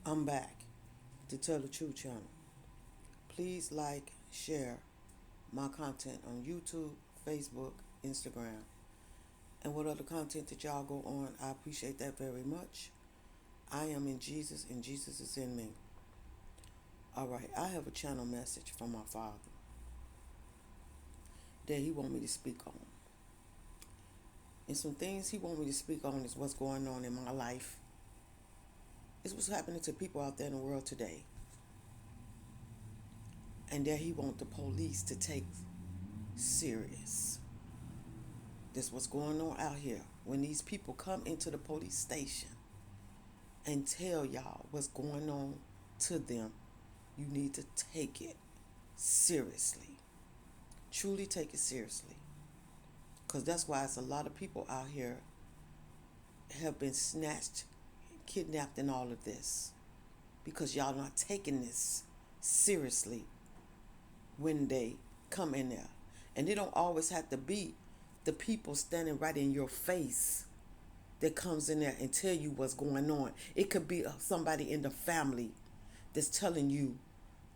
I'm back to Tell the Truth channel. Please like, share my content on YouTube, Facebook, Instagram, and what other content that y'all go on. I appreciate that very much. I am in Jesus and Jesus is in me. All right, I have a channel message from my Father that He want me to speak on. And some things He want me to speak on is what's going on in my life. It's what's happening to people out there in the world today. And that He want the police to take serious. This what's going on out here. When these people come into the police station and tell y'all what's going on to them, you need to take it seriously. Truly take it seriously. Because that's why it's a lot of people out here have been snatched, kidnapped, and all of this. Because y'all not taking this seriously when they come in there. And it don't always have to be the people standing right in your face that comes in there and tell you what's going on. It could be somebody in the family that's telling you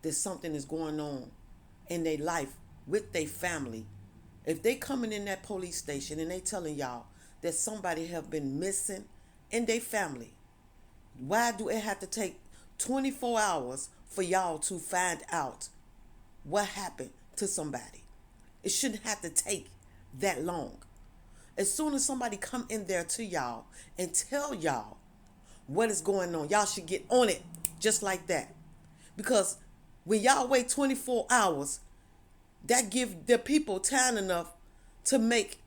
that something is going on in their life with their family. If they coming in that police station and they telling y'all that somebody have been missing in their family, why do it have to take 24 hours for y'all to find out what happened to somebody? It shouldn't have to take that long. As soon as somebody come in there to y'all and tell y'all what is going on, y'all should get on it just like that. Because when y'all wait 24 hours, that give the people time enough to make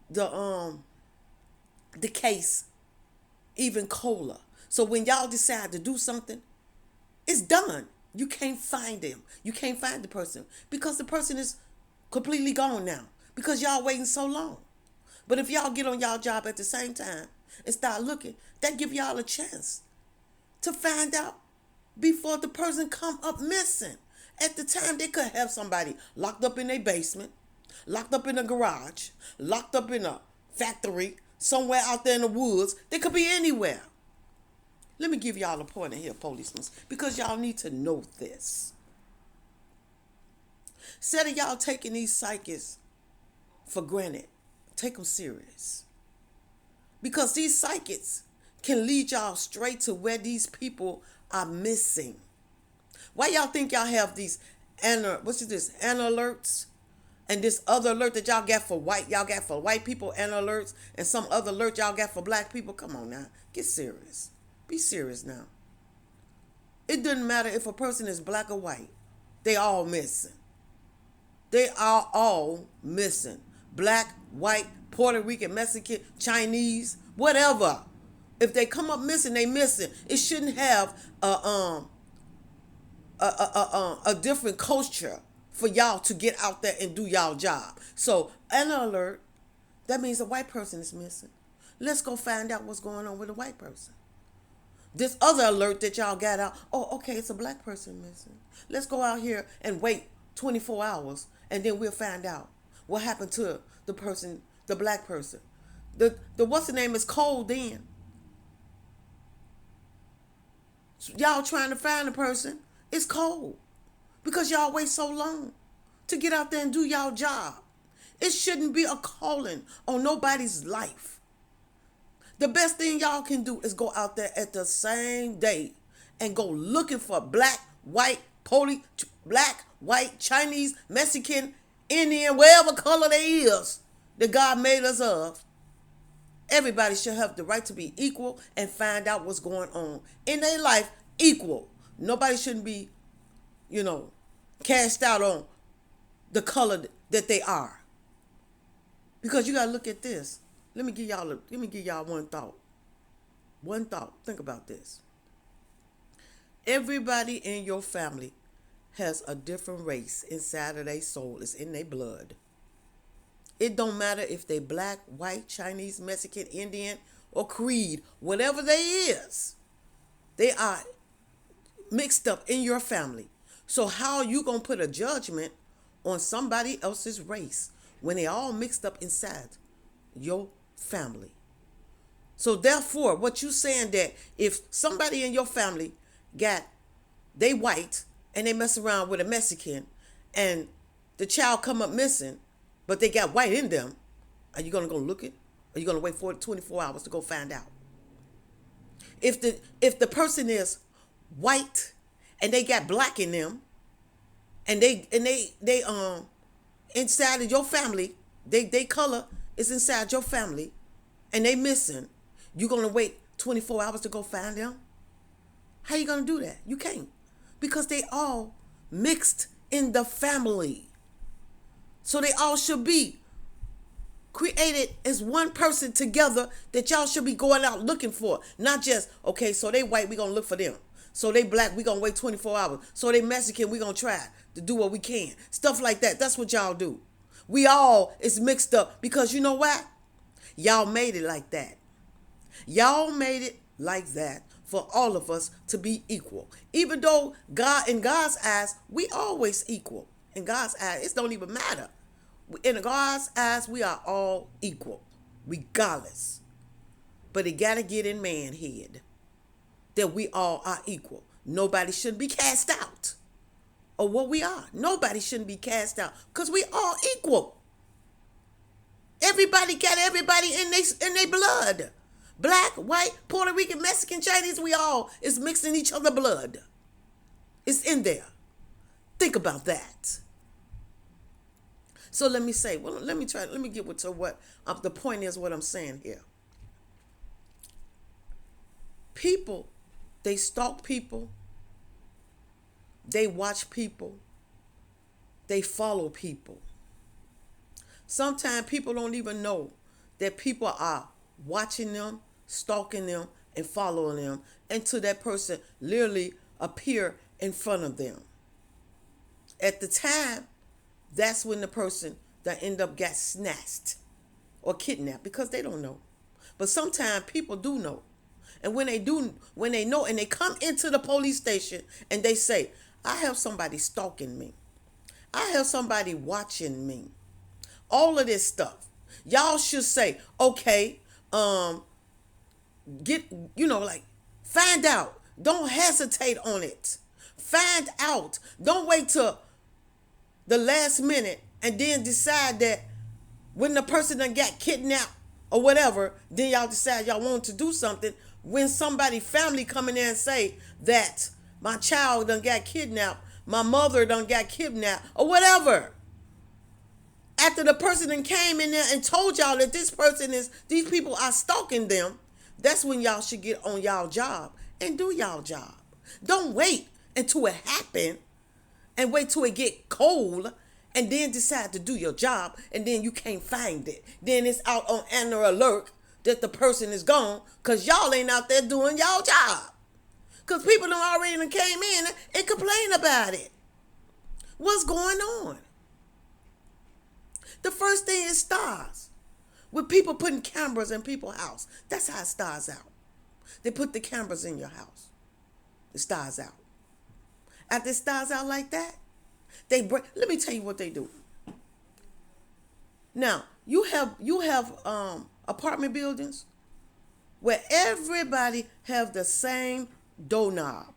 the case even colder. So when y'all decide to do something, it's done. You can't find them. You can't find the person because the person is completely gone now because y'all waiting so long. But if y'all get on y'all job at the same time and start looking, that give y'all a chance to find out before the person come up missing. At the time, they could have somebody locked up in their basement, locked up in a garage, locked up in a factory, somewhere out there in the woods. They could be anywhere. Let me give y'all a point here, policemen, because y'all need to know this. Instead of y'all taking these psychics for granted, take them serious. Because these psychics can lead y'all straight to where these people are missing. Why y'all think y'all have these alerts and this other alert that y'all got for white people alerts and some other alert y'all got for black people? Come on now, get serious. Be serious now. It doesn't matter if a person is black or white. They all missing. They are all missing. Black, white, Puerto Rican, Mexican, Chinese, whatever. If they come up missing, they missing. It shouldn't have a different culture for y'all to get out there and do y'all job. So an alert, that means a white person is missing. Let's go find out what's going on with a white person. This other alert that y'all got out, oh, okay, it's a black person missing. Let's go out here and wait 24 hours and then we'll find out what happened to the person, the black person. The what's the name is cold then. So y'all trying to find the person, it's cold because y'all wait so long to get out there and do y'all job. It shouldn't be a calling on nobody's life. The best thing y'all can do is go out there at the same day and go looking for black, white, black, white, Chinese, Mexican, Indian, whatever color they is that God made us of. Everybody should have the right to be equal and find out what's going on in their life equal. Nobody shouldn't be, cast out on the color that they are. Because you gotta look at this. Let me give y'all one thought. One thought. Think about this. Everybody in your family has a different race inside of their soul. It's in their blood. It don't matter if they black, white, Chinese, Mexican, Indian, or creed, whatever they is. They are mixed up in your family. So how you gonna put a judgment on somebody else's race when they all mixed up inside your family? So therefore, what you saying that if somebody in your family got they white and they mess around with a Mexican and the child come up missing, but they got white in them, are you gonna go look it? Are you gonna wait for 24 hours to go find out? If the person is white and they got black in them and they inside of your family, they color is inside your family and they missing, you gonna wait 24 hours to go find them? How you gonna do that? You can't, because they all mixed in the family. So they all should be created as one person together that y'all should be going out looking for. Not just, okay, so they white, we gonna look for them. So they black, we gonna wait 24 hours. So they Mexican, we gonna try to do what we can. Stuff like that. That's what y'all do. We all is mixed up because you know what? Y'all made it like that. Y'all made it like that for all of us to be equal. Even though God, in God's eyes, we always equal. In God's eyes, it don't even matter. In God's eyes, we are all equal, regardless. But it got to get in man's head that we all are equal. Nobody shouldn't be cast out of what we are. Nobody shouldn't be cast out because we all equal. Everybody got everybody in their blood. Black, white, Puerto Rican, Mexican, Chinese, we all is mixing each other blood. It's in there. Think about that. So let me say, well, let me get to what the point is, what I'm saying here. People, they stalk people, they watch people, they follow people. Sometimes people don't even know that people are watching them, stalking them, and following them until that person literally appear in front of them. At the time, that's when the person that end up got snatched or kidnapped because they don't know. But sometimes people do know. And when they know and they come into the police station and they say, I have somebody stalking me. I have somebody watching me. All of this stuff. Y'all should say, okay, find out. Don't hesitate on it. Find out. Don't wait till the last minute and then decide that when the person done got kidnapped or whatever, then y'all decide y'all want to do something. When somebody family come in there and say that my child done got kidnapped, my mother done got kidnapped or whatever. After the person done came in there and told y'all that these people are stalking them, that's when y'all should get on y'all job and do y'all job. Don't wait until it happen and wait till it get cold and then decide to do your job and then you can't find it. Then it's out on Amber Alert that the person is gone because y'all ain't out there doing y'all job. Because people done already came in and complained about it. What's going on? The first thing is stars. With people putting cameras in people's house. That's how it stars out. They put the cameras in your house. It stars out. After it stars out like that, let me tell you what they do. Now, you have apartment buildings where everybody have the same doorknob.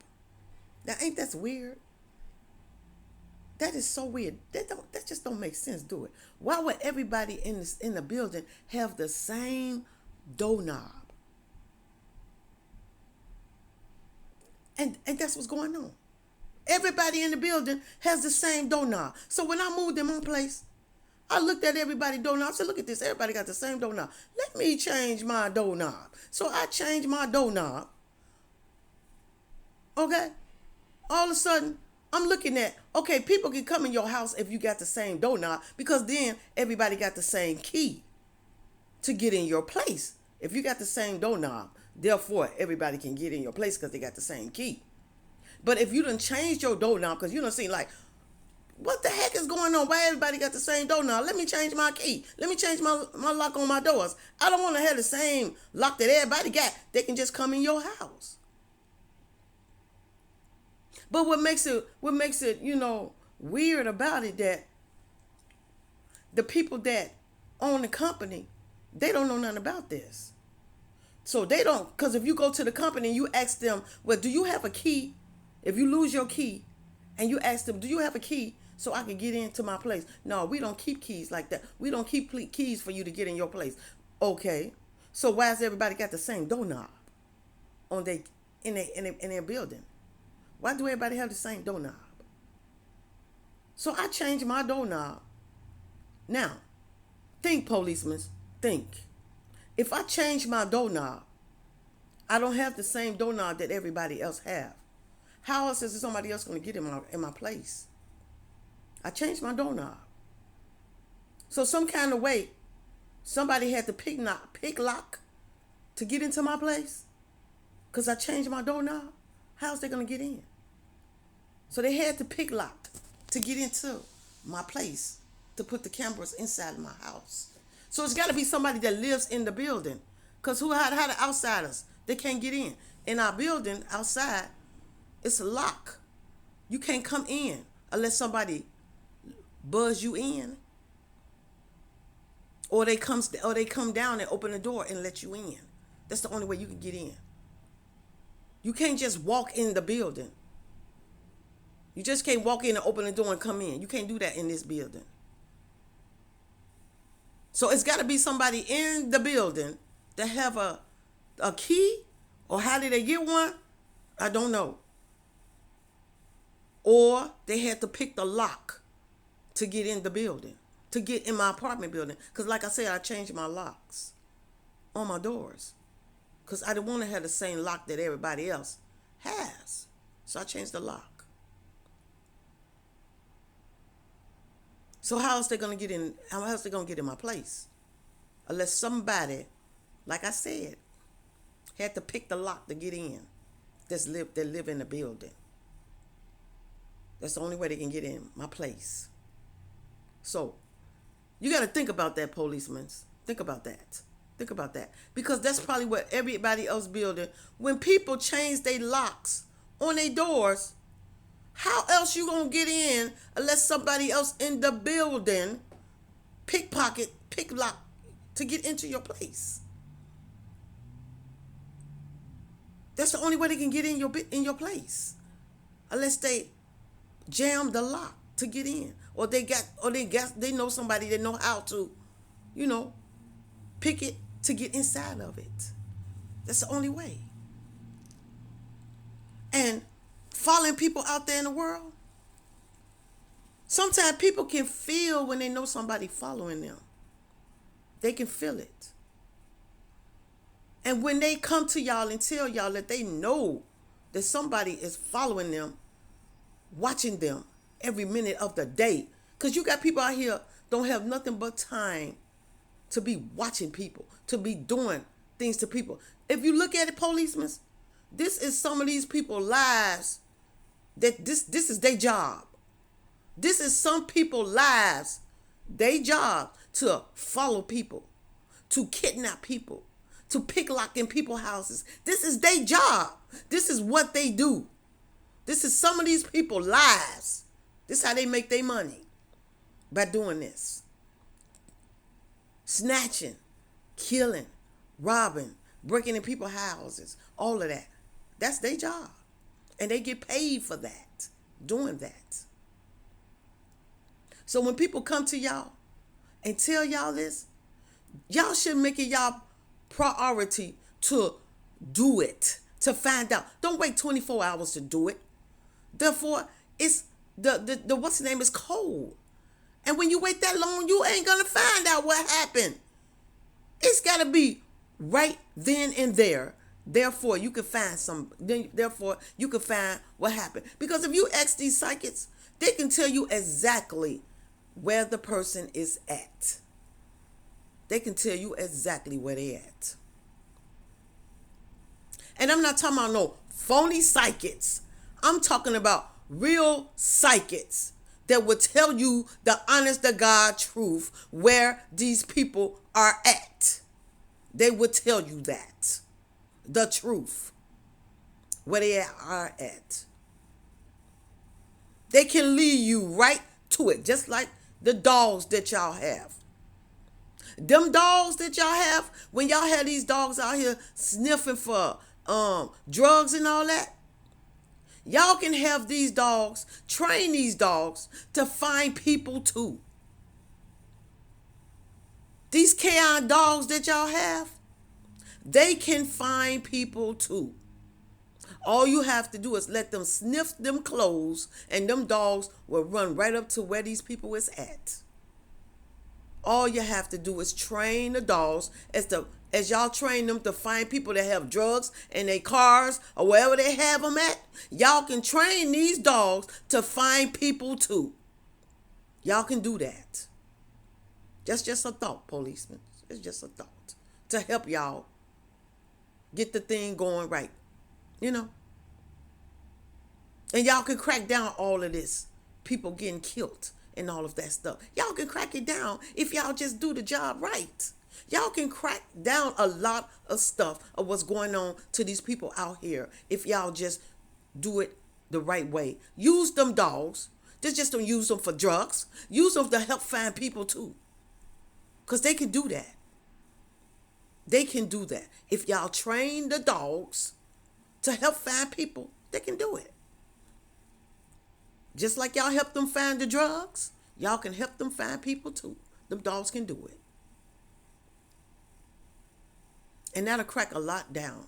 Now, ain't that weird? That is so weird. That just don't make sense, do it? Why would everybody in the building have the same doorknob? And that's what's going on. Everybody in the building has the same doorknob. So when I moved in my place, I looked at everybody's doorknob. I said, look at this. Everybody got the same doorknob. Let me change my doorknob. So I changed my doorknob. Okay? All of a sudden, I'm looking at, okay, people can come in your house if you got the same doorknob because then everybody got the same key to get in your place. If you got the same doorknob, therefore everybody can get in your place because they got the same key. But if you done changed your doorknob because you done seen like, what the heck is going on? Why everybody got the same doorknob? Let me change my key. Let me change my lock on my doors. I don't want to have the same lock that everybody got. They can just come in your house. But what makes it, weird about it that the people that own the company, they don't know nothing about this. So they don't, because if you go to the company and you ask them, well, do you have a key? If you lose your key and you ask them, do you have a key so I can get into my place? No, we don't keep keys like that. We don't keep keys for you to get in your place. Okay. So why has everybody got the same doorknob on in their building? Why do everybody have the same doorknob? So I changed my doorknob. Now, think, policemen, think. If I change my doorknob, I don't have the same doorknob that everybody else have. How else is somebody else going to get in my place? I changed my doorknob. So some kind of way, somebody had to pick lock to get into my place because I changed my doorknob. How's they going to get in? So they had to pick lock to get into my place to put the cameras inside my house. So it's got to be somebody that lives in the building, because how the outsiders, they can't get in. In our building outside, it's a lock. You can't come in unless somebody buzz you in, or they come down and open the door and let you in. That's the only way you can get in. You can't just walk in the building. You just can't walk in and open the door and come in. You can't do that in this building. So it's got to be somebody in the building that have a key, or how did they get one? I don't know. Or they had to pick the lock to get in the building, to get in my apartment building. Because like I said, I changed my locks on my doors because I didn't want to have the same lock that everybody else has. So I changed the lock. So how else they going to get in? How else they going to get in my place? Unless somebody, like I said, had to pick the lock to get in. That live in the building. That's the only way they can get in my place. So you got to think about that, policemen. Think about that. Think about that. Because that's probably what everybody else building. When people change their locks on their doors, how else you gonna get in unless somebody else in the building pick lock to get into your place? That's the only way they can get in your place, unless they jam the lock to get in, or they know somebody that know how to, pick it to get inside of it. That's the only way. And following people out there in the world, sometimes people can feel when they know somebody following them. They can feel it. And when they come to y'all and tell y'all that they know that somebody is following them, watching them every minute of the day, because you got people out here don't have nothing but time to be watching people, to be doing things to people. If you look at it, policemen, this is some of these people's lives. That this is their job. This is some people's lives, their job to follow people, to kidnap people, to pick lock in people's houses. This is their job. This is what they do. This is some of these people's lives. This is how they make their money, by doing this. Snatching, killing, robbing, breaking in people's houses, all of that. That's their job. And they get paid for that, doing that. So when people come to y'all and tell y'all this, y'all should make it y'all priority to do it, to find out. Don't wait 24 hours to do it. Therefore, it's the what's the name is cold. And when you wait that long, you ain't gonna find out what happened. It's gotta be right then and there. Therefore, you can find what happened. Because if you ask these psychics, they can tell you exactly where the person is at. They can tell you exactly where they're at. And I'm not talking about no phony psychics. I'm talking about real psychics that will tell you the honest to God truth where these people are at. They will tell you that. The truth, where they are at. They can lead you right to it, just like the dogs that y'all have. Them dogs that y'all have, when y'all have these dogs out here sniffing for drugs and all that, y'all can have these dogs, train these dogs to find people too. These canine dogs that y'all have, they can find people too. All you have to do is let them sniff them clothes, and them dogs will run right up to where these people is at. All you have to do is train the dogs as y'all train them to find people that have drugs in their cars or wherever they have them at. Y'all can train these dogs to find people too. Y'all can do that. That's just a thought, policemen. It's just a thought to help y'all get the thing going right. And y'all can crack down all of this. People getting killed and all of that stuff. Y'all can crack it down if y'all just do the job right. Y'all can crack down a lot of stuff of what's going on to these people out here if y'all just do it the right way. Use them dogs. Just don't use them for drugs. Use them to help find people too. Because they can do that. They can do that. If y'all train the dogs to help find people, they can do it. Just like y'all help them find the drugs, y'all can help them find people too. Them dogs can do it. And that'll crack a lot down.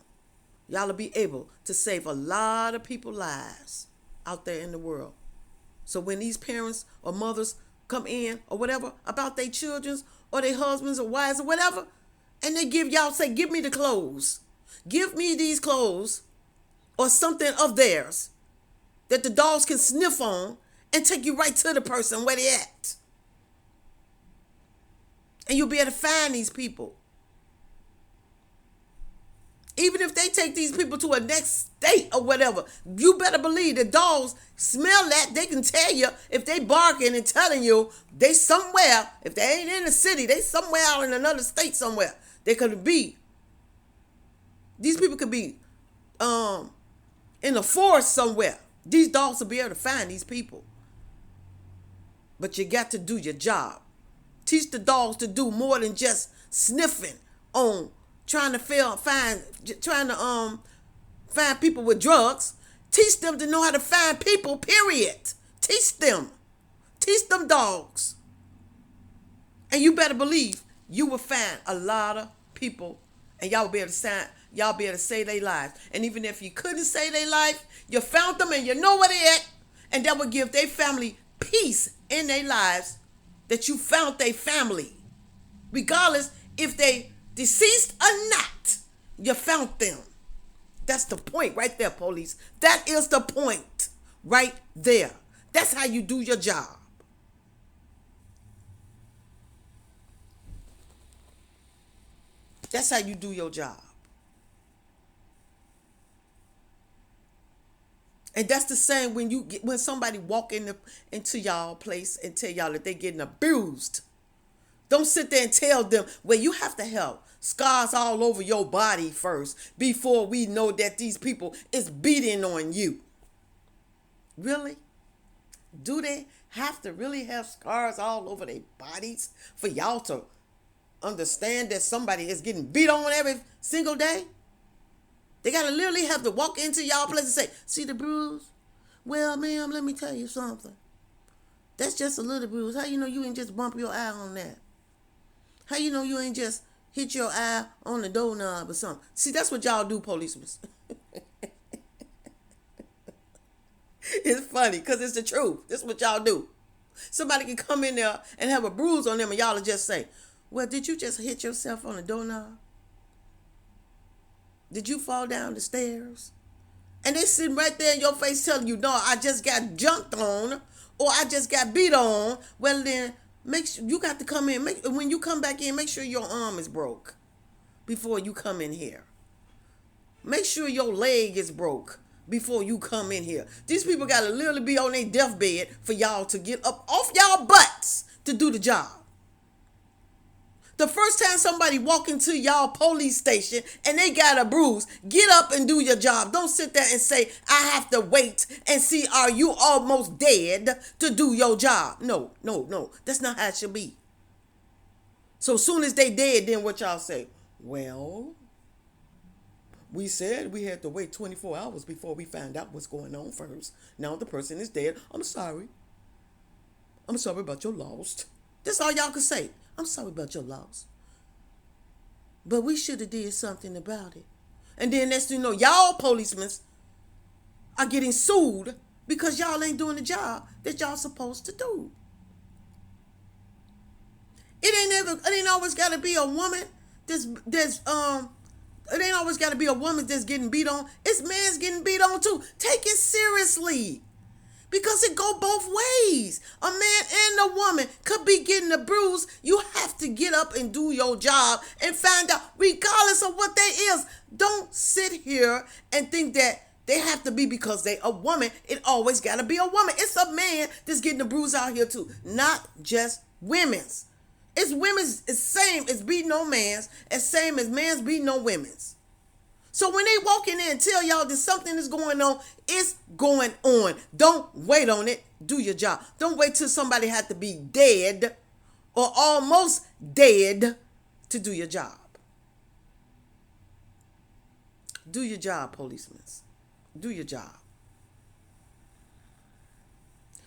Y'all will be able to save a lot of people's lives out there in the world. So when these parents or mothers come in or whatever about their children's or their husbands or wives or whatever, and they give y'all, say, give me the clothes. Give me these clothes or something of theirs that the dogs can sniff on and take you right to the person where they at. And you'll be able to find these people. Even if they take these people to a next state or whatever, you better believe the dogs smell that. They can tell you if they barking and telling you they somewhere. If they ain't in the city, they somewhere out in another state somewhere. They could be. These people could be in the forest somewhere. These dogs will be able to find these people. But you got to do your job. Teach the dogs to do more than just sniffing on trying to find people with drugs. Teach them to know how to find people, period. Teach them dogs. And you better believe you will find a lot of people, and y'all will be able to save their lives. And even if you couldn't save their life, you found them and you know where they at, and that will give their family peace in their lives that you found their family. Regardless if they deceased or not, you found them. That's the point right there, police. That is the point right there. That's how you do your job. That's how you do your job. And that's the same when somebody walk into y'all place and tell y'all that they getting abused. Don't sit there and tell them, well, you have to help. Scars all over your body first before we know that these people is beating on you. Really? Do they have to really have scars all over their bodies for y'all to understand that somebody is getting beat on every single day? They got to literally have to walk into y'all place and say, see the bruise? Well, ma'am, let me tell you something. That's just a little bruise. How you know you ain't just bump your eye on that? How you know you ain't just hit your eye on the doorknob or something? See, that's what y'all do, policemen. It's funny because it's the truth. That's what y'all do. Somebody can come in there and have a bruise on them and y'all will just say, well, did you just hit yourself on the doorknob? Did you fall down the stairs? And they sitting right there in your face telling you, no, I just got jumped on or I just got beat on. Well, then make sure you got to come in. When you come back in, make sure your arm is broke before you come in here. Make sure your leg is broke before you come in here. These people got to literally be on their deathbed for y'all to get up off y'all butts to do the job. The first time somebody walk into y'all police station and they got a bruise, get up and do your job. Don't sit there and say, I have to wait and see, are you almost dead to do your job? No. That's not how it should be. So as soon as they dead, then what y'all say? Well, we said we had to wait 24 hours before we found out what's going on first. Now the person is dead. I'm sorry. I'm sorry about your loss. That's all y'all can say. I'm sorry about your loss. But we should have did something about it. And then next thing you know, y'all policemen are getting sued because y'all ain't doing the job that y'all supposed to do. It ain't always gotta be a woman it ain't always gotta be a woman that's getting beat on. It's men's getting beat on too. Take it seriously. Because it go both ways. A man and a woman could be getting a bruise. You have to get up and do your job and find out, regardless of what they is. Don't sit here and think that they have to be because they a woman. It always got to be a woman. It's a man that's getting the bruise out here too. Not just women's. It's women's. It's same as beating on man's. As same as man's beating on women's. So when they walk in there and tell y'all that something is going on, it's going on. Don't wait on it. Do your job. Don't wait till somebody has to be dead or almost dead to do your job. Do your job, policemen. Do your job.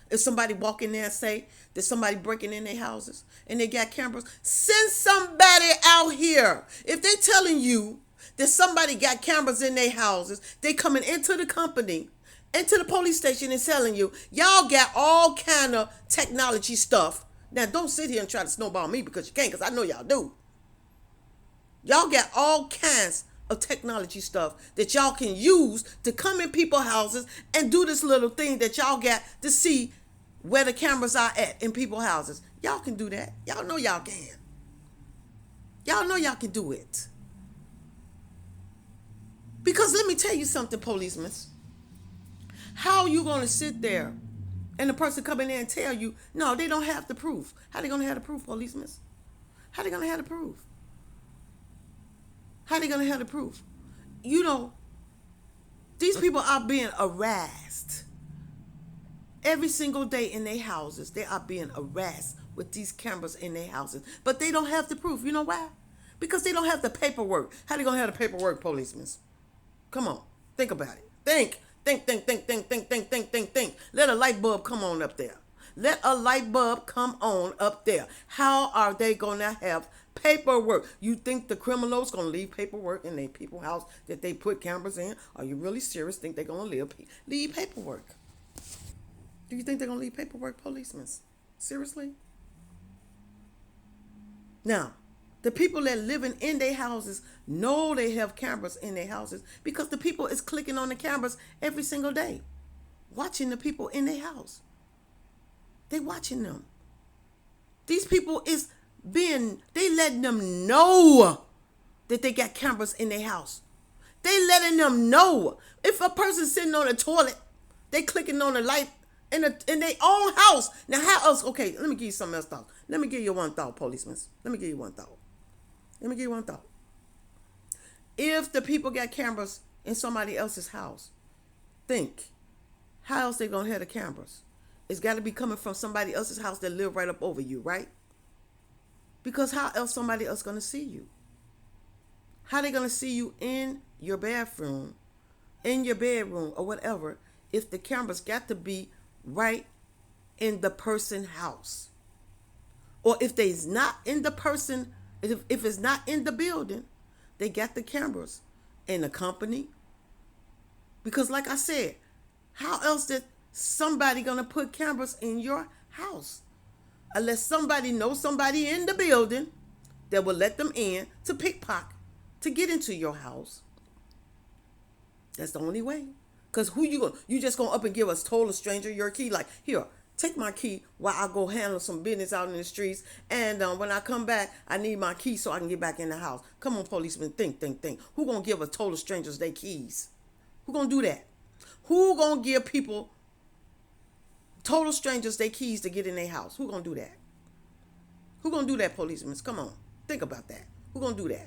If somebody walk in there and say that somebody breaking in their houses and they got cameras, send somebody out here. If they telling you that somebody got cameras in their houses, they coming into the company, into the police station and telling you, y'all got all kind of technology stuff. Now, don't sit here and try to snowball me because you can't, because I know y'all do. Y'all got all kinds of technology stuff that y'all can use to come in people's houses and do this little thing that y'all got to see where the cameras are at in people's houses. Y'all can do that. Y'all know y'all can. Y'all know y'all can do it. Because let me tell you something, policemen. How you going to sit there and the person come in there and tell you, no, they don't have the proof. How they going to have the proof, policemen? How they going to have the proof? How they going to have the proof? You know, these people are being harassed. Every single day in their houses, they are being harassed with these cameras in their houses. But they don't have the proof. You know why? Because they don't have the paperwork. How they going to have the paperwork, policemen? Come on. Think about it. Think. Let a light bulb come on up there. Let a light bulb come on up there. How are they going to have paperwork? You think the criminals going to leave paperwork in their people's house that they put cameras in? Are you really serious? Think they're going to leave paperwork? Do you think they're going to leave paperwork, policemen? Seriously? Now, the people that living in their houses know they have cameras in their houses because the people is clicking on the cameras every single day, watching the people in their house. They watching them. These people they letting them know that they got cameras in their house. They letting them know. If a person's sitting on the toilet, they clicking on the light in their own house. Now, how else? Okay, let me give you something else thought. Let me give you one thought, policemen. Let me give you one thought. If the people got cameras in somebody else's house, think, how else they gonna have the cameras? It's got to be coming from somebody else's house that live right up over you, right? Because how else somebody else gonna see you? How they gonna see you in your bathroom, in your bedroom, or whatever, if the cameras got to be right in the person's house? Or if they's not in the person, if it's not in the building, they got the cameras in the company. Because like I said, how else did somebody gonna put cameras in your house? Unless somebody knows somebody in the building that will let them in to pickpocket, to get into your house. That's the only way. Because who you just gonna up and give a total stranger your key? Like, here, take my key while I go handle some business out in the streets. And when I come back, I need my key so I can get back in the house. Come on, policemen, think. Who gonna give a total strangers their keys? Who gonna do that? Who gonna give people, total strangers, their keys to get in their house? Who gonna do that? Who gonna do that, policemen? Come on, think about that. Who gonna do that?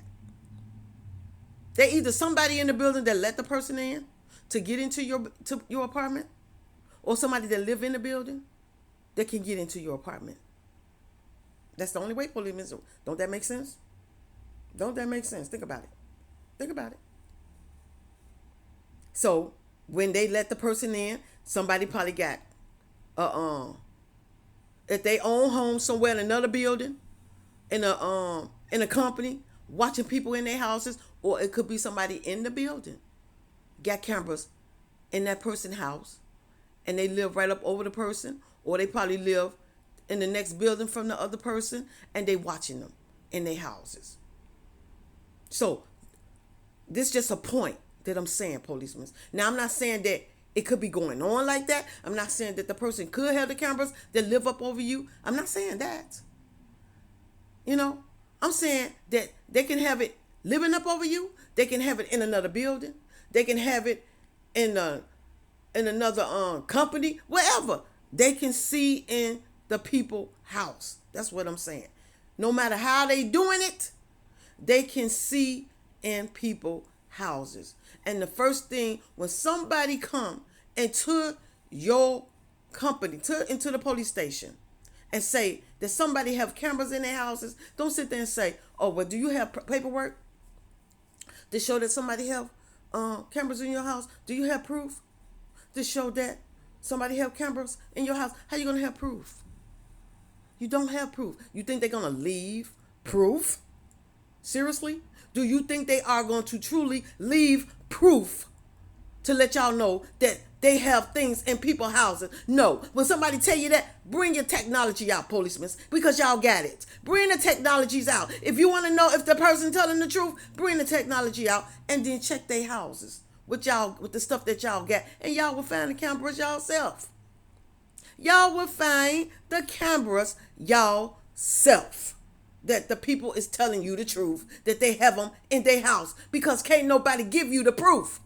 They either somebody in the building that let the person in to get into your apartment, or somebody that live in the building that can get into your apartment. That's the only way policemen. Don't that make sense? Don't that make sense? Think about it. Think about it. So when they let the person in, somebody probably got if they own home somewhere in another building, in a company, watching people in their houses, or it could be somebody in the building got cameras in that person's house, and they live right up over the person, or they probably live in the next building from the other person, and they watching them in their houses. So this is just a point that I'm saying, policemen. Now, I'm not saying that it could be going on like that. I'm not saying that the person could have the cameras that live up over you. I'm not saying that. I'm saying that they can have it living up over you. They can have it in another building. They can have it in another company, wherever. They can see in the people's house. That's what I'm saying. No matter how they doing it, they can see in people's houses. And the first thing, when somebody come into your company, into the police station, and say that somebody have cameras in their houses, don't sit there and say, oh, well, do you have paperwork to show that somebody have cameras in your house? Do you have proof to show that somebody have cameras in your house? How you going to have proof? You don't have proof. You think they're going to leave proof? Seriously? Do you think they are going to truly leave proof to let y'all know that they have things in people's houses? No. When somebody tell you that, bring your technology out, policemen, because y'all got it. Bring the technologies out. If you want to know if the person telling the truth, bring the technology out and then check their houses with the stuff that y'all got, and y'all will find the cameras yourself. Y'all will find the cameras yourself. That the people is telling you the truth, that they have them in their house, because can't nobody give you the proof.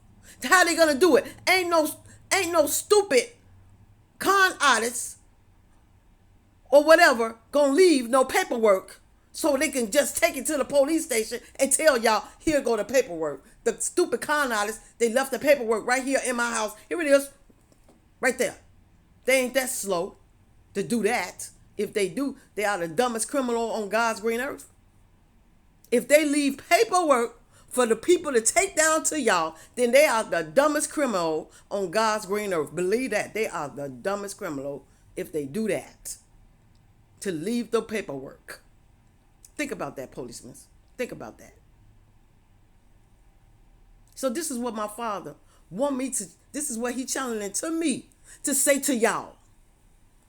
How they gonna do it? Ain't no stupid con artists or whatever gonna leave no paperwork so they can just take it to the police station and tell y'all, here go the paperwork. The stupid con artists, they left the paperwork right here in my house. Here it is, right there. They ain't that slow to do that. If they do, they are the dumbest criminal on God's green earth. If they leave paperwork for the people to take down to y'all, then they are the dumbest criminal on God's green earth. Believe that. They are the dumbest criminal if they do that. To leave the paperwork. Think about that, policemen. Think about that. So this is what my father this is what he channeling to me to say to y'all.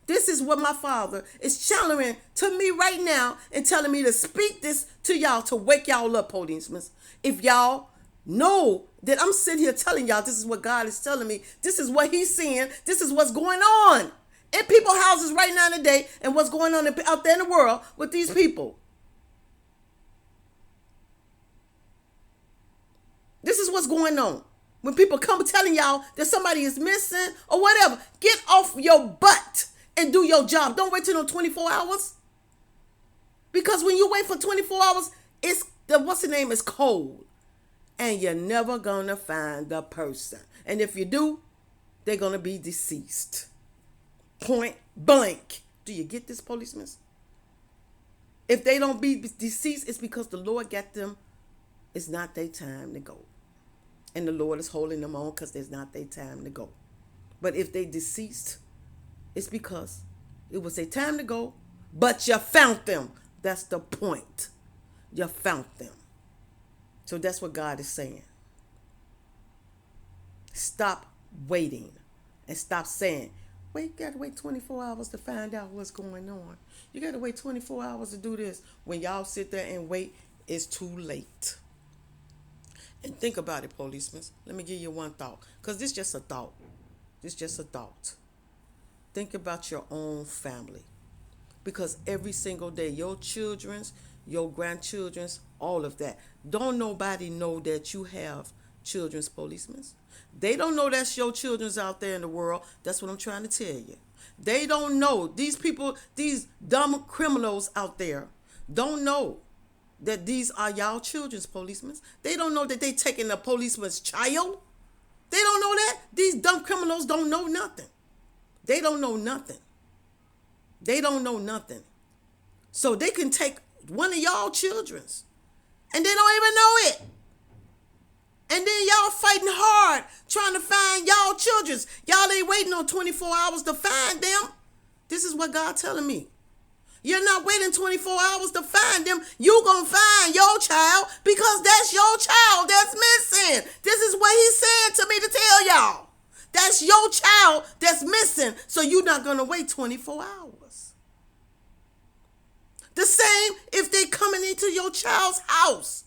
This is what my father is channeling to me right now and telling me to speak this to y'all to wake y'all up, policemen. If y'all know that I'm sitting here telling y'all this is what God is telling me, this is what he's seeing, this is what's going on in people's houses right now today, and what's going on out there in the world with these people. This is what's going on. When people come telling y'all that somebody is missing or whatever, get off your butt and do your job. Don't wait till no 24 hours. Because when you wait for 24 hours, what's the name is cold. And you're never going to find the person. And if you do, they're going to be deceased. Point blank. Do you get this, policemen? If they don't be deceased, it's because the Lord got them. It's not their time to go. And the Lord is holding them on because it's not their time to go. But if they deceased, it's because it was their time to go, but you found them. That's the point. You found them. So that's what God is saying. Stop waiting and stop saying, wait, you got to wait 24 hours to find out what's going on. You got to wait 24 hours to do this. When y'all sit there and wait, it's too late. And think about it, policemen. Let me give you one thought, because this is just a thought. This is just a thought. Think about your own family, because every single day, your children's, your grandchildren's, all of that. Don't nobody know that you have children's, policemen. They don't know that's your children's out there in the world. That's what I'm trying to tell you. They don't know. These people, these dumb criminals out there don't know that these are y'all children's, policemen. They don't know that they taking a policeman's child. They don't know that. These dumb criminals don't know nothing. They don't know nothing. They don't know nothing. So they can take one of y'all children's and they don't even know it. And then y'all fighting hard trying to find y'all children's. Y'all ain't waiting on 24 hours to find them. This is what God telling me. You're not waiting 24 hours to find them. You gonna find your child because that's your child that's missing. This is what he's saying to me to tell y'all. That's your child that's missing. So you're not gonna wait 24 hours. The same if they coming into your child's house.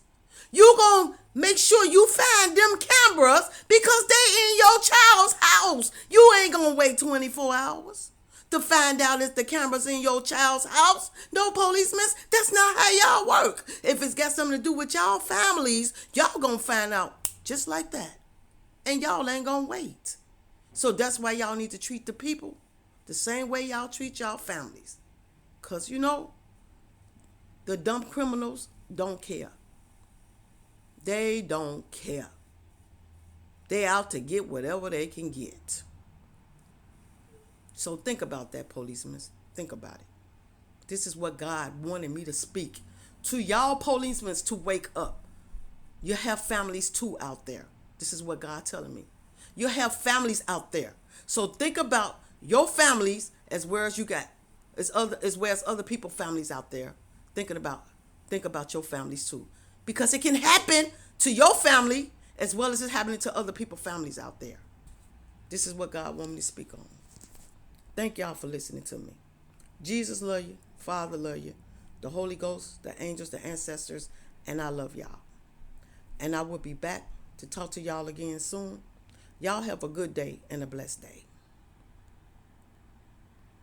You gonna make sure you find them cameras because they in your child's house. You ain't gonna wait 24 hours to find out if the cameras in your child's house. No, policemen, that's not how y'all work. If it's got something to do with y'all families, y'all gonna find out just like that. And y'all ain't gonna wait. So that's why y'all need to treat the people the same way y'all treat y'all families. Because, you know, the dumb criminals don't care. They don't care. They out to get whatever they can get. So think about that, policemen. Think about it. This is what God wanted me to speak to y'all policemen to wake up. You have families too out there. This is what God telling me. You have families out there. So think about your families as well as you got as well as other people's families out there. Think about your families too. Because it can happen to your family as well as it's happening to other people's families out there. This is what God wants me to speak on. Thank y'all for listening to me. Jesus love you. Father love you. The Holy Ghost, the angels, the ancestors, and I love y'all. And I will be back to talk to y'all again soon. Y'all have a good day and a blessed day.